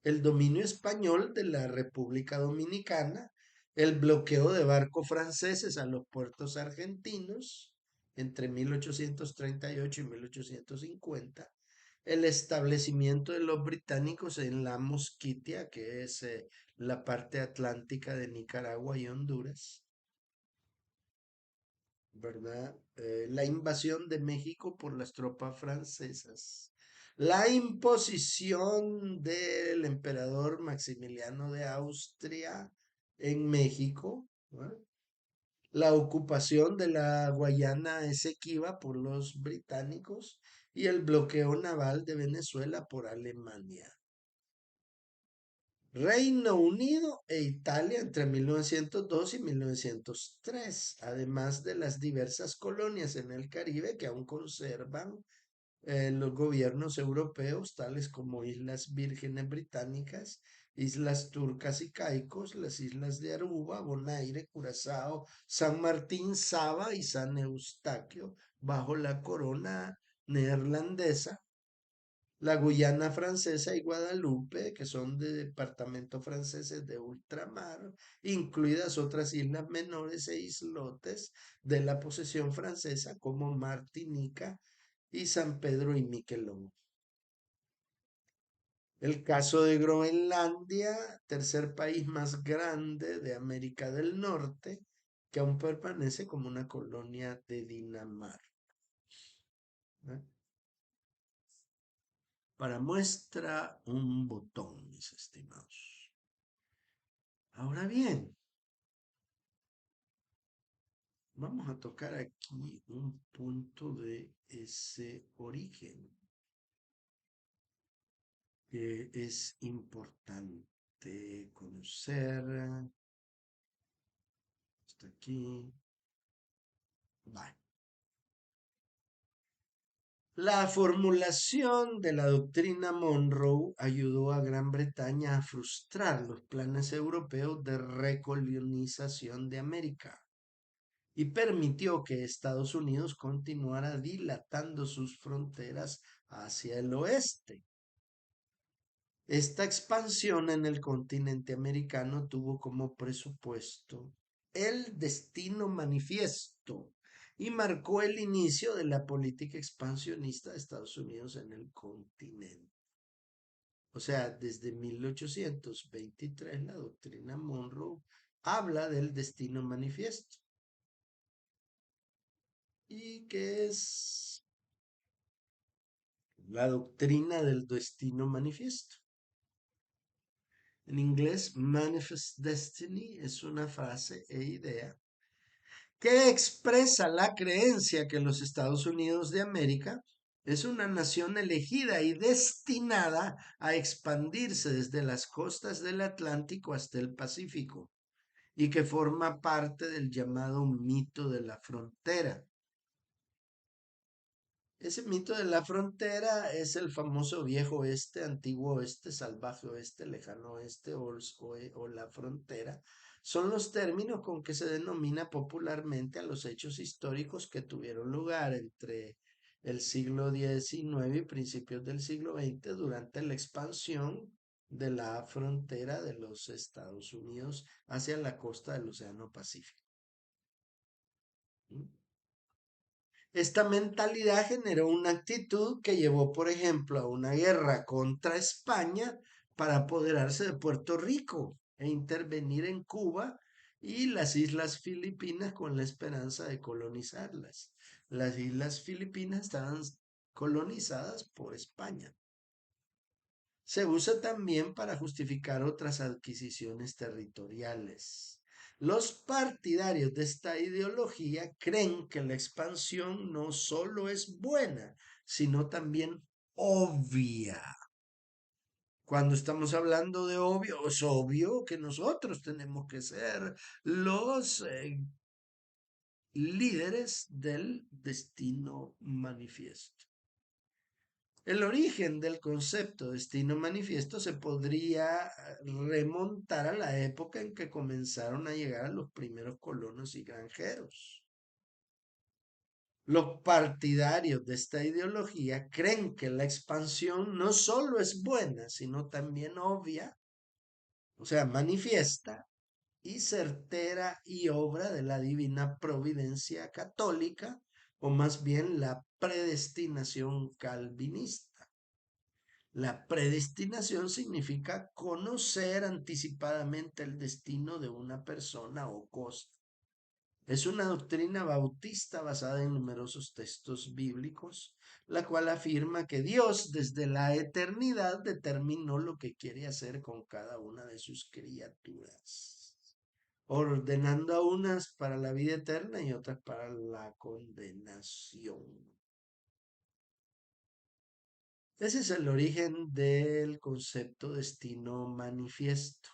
el dominio español de la República Dominicana, el bloqueo de barcos franceses a los puertos argentinos entre 1838 y 1850, el establecimiento de los británicos en la Mosquitia, que es la parte atlántica de Nicaragua y Honduras, ¿verdad? La invasión de México por las tropas francesas, la imposición del emperador Maximiliano de Austria en México, ¿verdad? La ocupación de la Guayana Esequiba por los británicos y el bloqueo naval de Venezuela por Alemania. Reino Unido e Italia entre 1902 y 1903, además de las diversas colonias en el Caribe que aún conservan los gobiernos europeos, tales como Islas Vírgenes Británicas, Islas Turcas y Caicos, las islas de Aruba, Bonaire, Curazao, San Martín, Saba y San Eustaquio, bajo la corona neerlandesa, la Guyana Francesa y Guadalupe, que son de departamentos franceses de ultramar, incluidas otras islas menores e islotes de la posesión francesa como Martinica y San Pedro y Miquelón. El caso de Groenlandia, tercer país más grande de América del Norte, que aún permanece como una colonia de Dinamarca. ¿Eh? Para muestra un botón, mis estimados. Ahora bien, vamos a tocar aquí un punto de ese origen que es importante conocer. Está aquí. Vale. La formulación de la doctrina Monroe ayudó a Gran Bretaña a frustrar los planes europeos de recolonización de América y permitió que Estados Unidos continuara dilatando sus fronteras hacia el oeste. Esta expansión en el continente americano tuvo como presupuesto el Destino Manifiesto y marcó el inicio de la política expansionista de Estados Unidos en el continente. O sea, desde 1823 la doctrina Monroe habla del Destino Manifiesto. ¿Y qué es la doctrina del Destino Manifiesto? En inglés, Manifest Destiny es una frase e idea que expresa la creencia que los Estados Unidos de América es una nación elegida y destinada a expandirse desde las costas del Atlántico hasta el Pacífico y que forma parte del llamado mito de la frontera. Ese mito de la frontera es el famoso viejo oeste, antiguo oeste, salvaje oeste, lejano oeste o la frontera. Son los términos con que se denomina popularmente a los hechos históricos que tuvieron lugar entre el siglo XIX y principios del siglo XX durante la expansión de la frontera de los Estados Unidos hacia la costa del Océano Pacífico. ¿Mm? Esta mentalidad generó una actitud que llevó, por ejemplo, a una guerra contra España para apoderarse de Puerto Rico e intervenir en Cuba y las Islas Filipinas con la esperanza de colonizarlas. Las Islas Filipinas estaban colonizadas por España. Se usa también para justificar otras adquisiciones territoriales. Los partidarios de esta ideología creen que la expansión no solo es buena, sino también obvia. Cuando estamos hablando de obvio, es obvio que nosotros tenemos que ser los líderes del destino manifiesto. El origen del concepto destino manifiesto se podría remontar a la época en que comenzaron a llegar los primeros colonos y granjeros. Los partidarios de esta ideología creen que la expansión no solo es buena, sino también obvia, o sea, manifiesta y certera y obra de la divina providencia católica, o más bien la predestinación calvinista. La predestinación significa conocer anticipadamente el destino de una persona o cosa. Es una doctrina bautista basada en numerosos textos bíblicos, la cual afirma que Dios desde la eternidad determinó lo que quiere hacer con cada una de sus criaturas, ordenando a unas para la vida eterna y otras para la condenación. Ese es el origen del concepto destino manifiesto.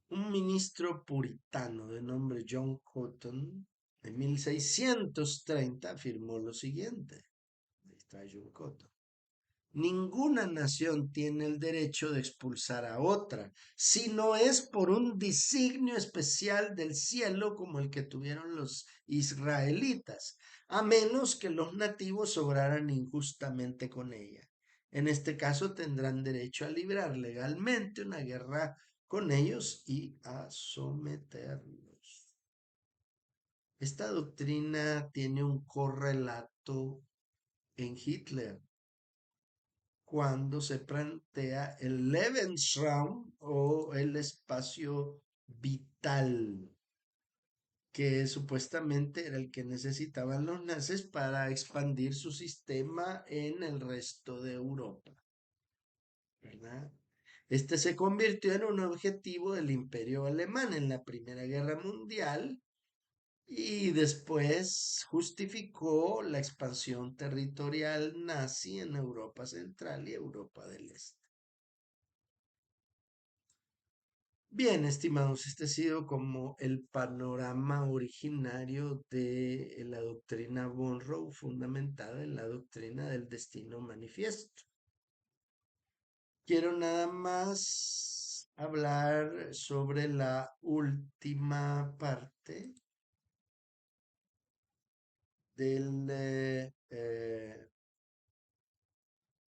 Un ministro puritano de nombre John Cotton en 1630 afirmó lo siguiente. Ahí está John Cotton. Ninguna nación tiene el derecho de expulsar a otra, si no es por un designio especial del cielo como el que tuvieron los israelitas, a menos que los nativos obraran injustamente con ella. En este caso tendrán derecho a librar legalmente una guerra con ellos y a someterlos. Esta doctrina tiene un correlato en Hitler cuando se plantea el Lebensraum o el espacio vital, que supuestamente era el que necesitaban los nazis para expandir su sistema en el resto de Europa, ¿verdad? Este se convirtió en un objetivo del Imperio Alemán en la Primera Guerra Mundial y después justificó la expansión territorial nazi en Europa Central y Europa del Este. Bien, estimados, este ha sido como el panorama originario de la doctrina Monroe, fundamentada en la doctrina del destino manifiesto. Quiero nada más hablar sobre la última parte del,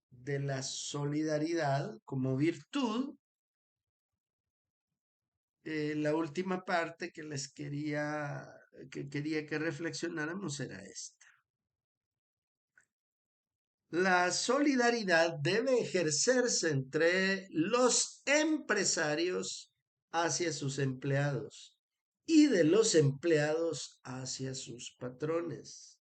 de la solidaridad como virtud. La última parte que les quería que reflexionáramos era esta. La solidaridad debe ejercerse entre los empresarios hacia sus empleados y de los empleados hacia sus patrones.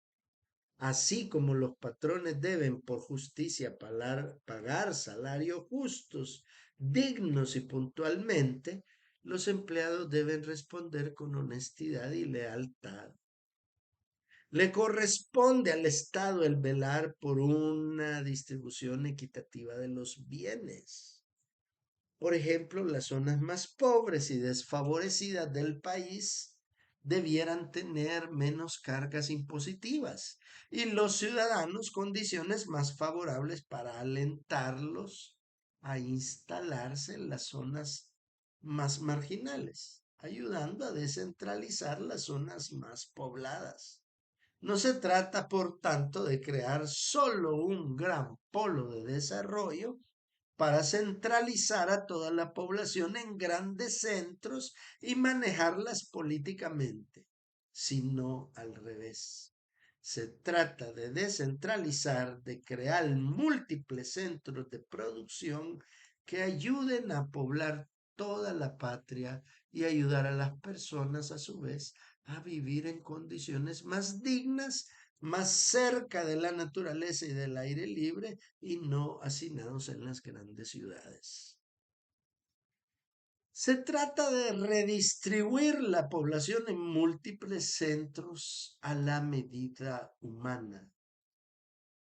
Así como los patrones deben por justicia pagar salarios justos, dignos y puntualmente, los empleados deben responder con honestidad y lealtad. Le corresponde al Estado el velar por una distribución equitativa de los bienes. Por ejemplo, las zonas más pobres y desfavorecidas del país debieran tener menos cargas impositivas y los ciudadanos condiciones más favorables para alentarlos a instalarse en las zonas más marginales, ayudando a descentralizar las zonas más pobladas. No se trata, por tanto, de crear solo un gran polo de desarrollo para centralizar a toda la población en grandes centros y manejarlas políticamente, sino al revés. Se trata de descentralizar, de crear múltiples centros de producción que ayuden a poblar toda la patria y ayudar a las personas a su vez a vivir en condiciones más dignas, más cerca de la naturaleza y del aire libre y no hacinados en las grandes ciudades. Se trata de redistribuir la población en múltiples centros a la medida humana,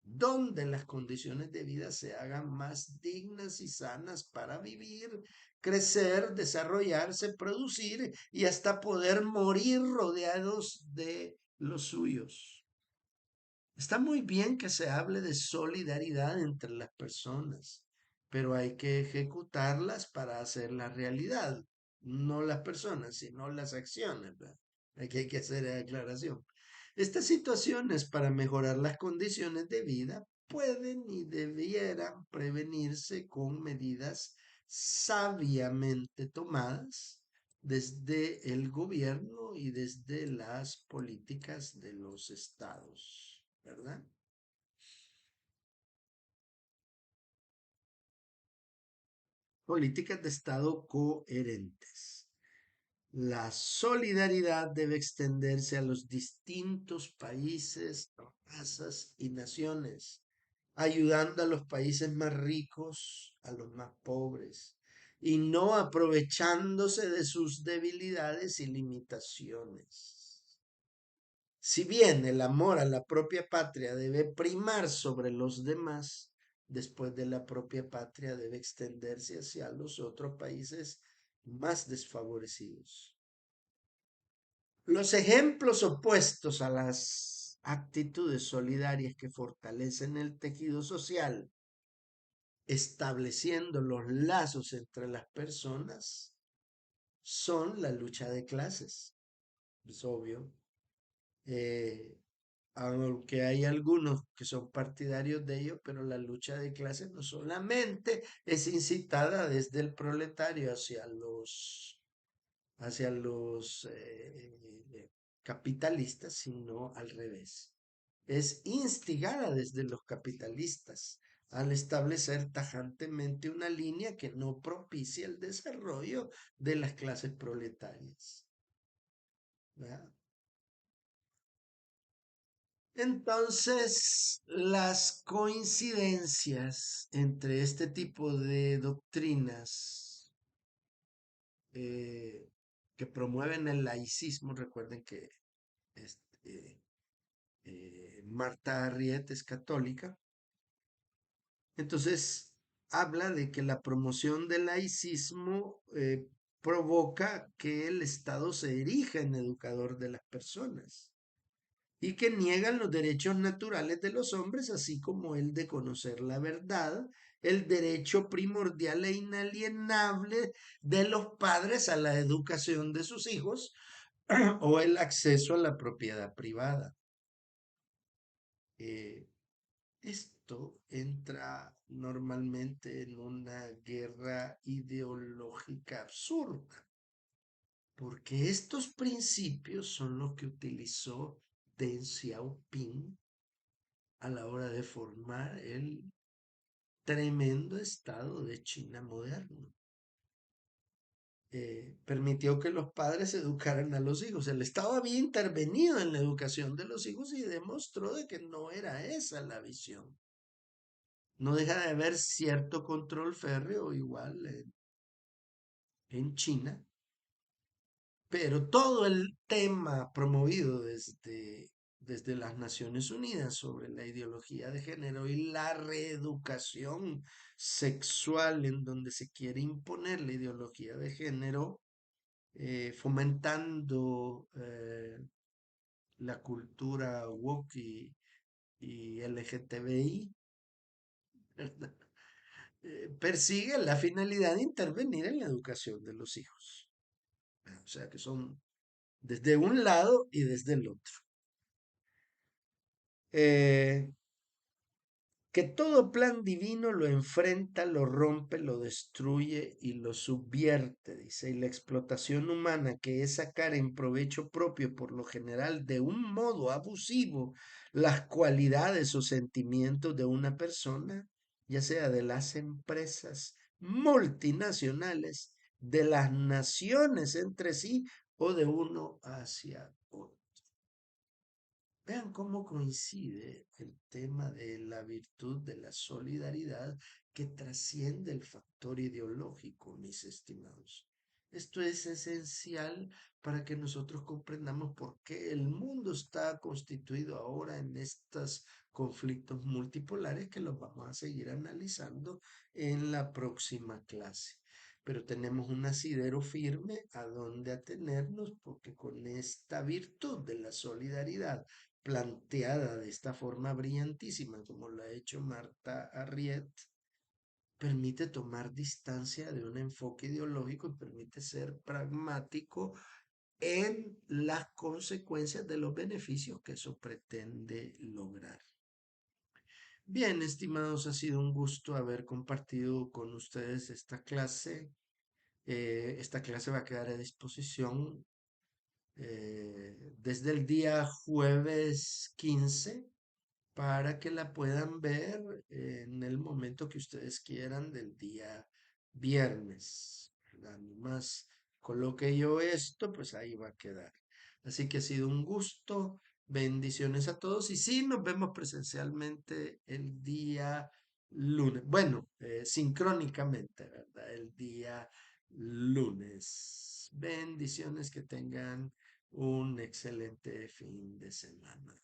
donde las condiciones de vida se hagan más dignas y sanas para vivir, crecer, desarrollarse, producir y hasta poder morir rodeados de los suyos. Está muy bien que se hable de solidaridad entre las personas, pero hay que ejecutarlas para hacer la realidad, no las personas, sino las acciones, ¿verdad? Aquí hay que hacer la aclaración. Estas situaciones para mejorar las condiciones de vida pueden y debieran prevenirse con medidas sabiamente tomadas desde el gobierno y desde las políticas de los estados, ¿verdad? Políticas de estado coherentes. La solidaridad debe extenderse a los distintos países, razas y naciones, ayudando a los países más ricos, a los más pobres, y no aprovechándose de sus debilidades y limitaciones. Si bien el amor a la propia patria debe primar sobre los demás, después de la propia patria debe extenderse hacia los otros países más desfavorecidos. Los ejemplos opuestos a las actitudes solidarias que fortalecen el tejido social, estableciendo los lazos entre las personas, son la lucha de clases. Es obvio. Eh, Aunque hay algunos que son partidarios de ello, pero la lucha de clases no solamente es incitada desde el proletario hacia los capitalistas, sino al revés. Es instigada desde los capitalistas al establecer tajantemente una línea que no propicia el desarrollo de las clases proletarias. ¿Verdad? Entonces, las coincidencias entre este tipo de doctrinas eh, que promueven el laicismo, recuerden que este, Marta Arriet es católica, entonces habla de que la promoción del laicismo provoca que el Estado se erija en educador de las personas y que niegan los derechos naturales de los hombres, así como el de conocer la verdad, el derecho primordial e inalienable de los padres a la educación de sus hijos o el acceso a la propiedad privada. Eh, Esto entra normalmente en una guerra ideológica absurda, porque estos principios son los que utilizó Deng Xiaoping a la hora de formar el tremendo Estado de China moderno. Permitió que los padres educaran a los hijos. El Estado había intervenido en la educación de los hijos y demostró de que no era esa la visión. No deja de haber cierto control férreo igual en China, pero todo el tema promovido desde las Naciones Unidas sobre la ideología de género y la reeducación sexual en donde se quiere imponer la ideología de género, fomentando la cultura woke y LGTBI, ¿verdad? Persigue la finalidad de intervenir en la educación de los hijos. O sea que son desde un lado y desde el otro. Eh, que todo plan divino lo enfrenta, lo rompe, lo destruye y lo subvierte, dice. Y la explotación humana, que es sacar en provecho propio, por lo general, de un modo abusivo, las cualidades o sentimientos de una persona, ya sea de las empresas multinacionales, de las naciones entre sí o de uno hacia otro. Vean cómo coincide el tema de la virtud de la solidaridad que trasciende el factor ideológico, mis estimados. Esto es esencial para que nosotros comprendamos por qué el mundo está constituido ahora en estos conflictos multipolares que los vamos a seguir analizando en la próxima clase. Pero tenemos un asidero firme a donde atenernos porque con esta virtud de la solidaridad planteada de esta forma brillantísima como lo ha hecho Marta Arriet, permite tomar distancia de un enfoque ideológico y permite ser pragmático en las consecuencias de los beneficios que eso pretende lograr. Bien, estimados, ha sido un gusto haber compartido con ustedes esta clase. Esta clase va a quedar a disposición desde el día jueves 15 para que la puedan ver en el momento que ustedes quieran del día viernes, ¿verdad? Nomás coloque yo esto, pues ahí va a quedar. Así que ha sido un gusto. Bendiciones a todos y sí, nos vemos presencialmente el día lunes. Bueno, sincrónicamente, ¿verdad? El día lunes. Bendiciones, que tengan un excelente fin de semana.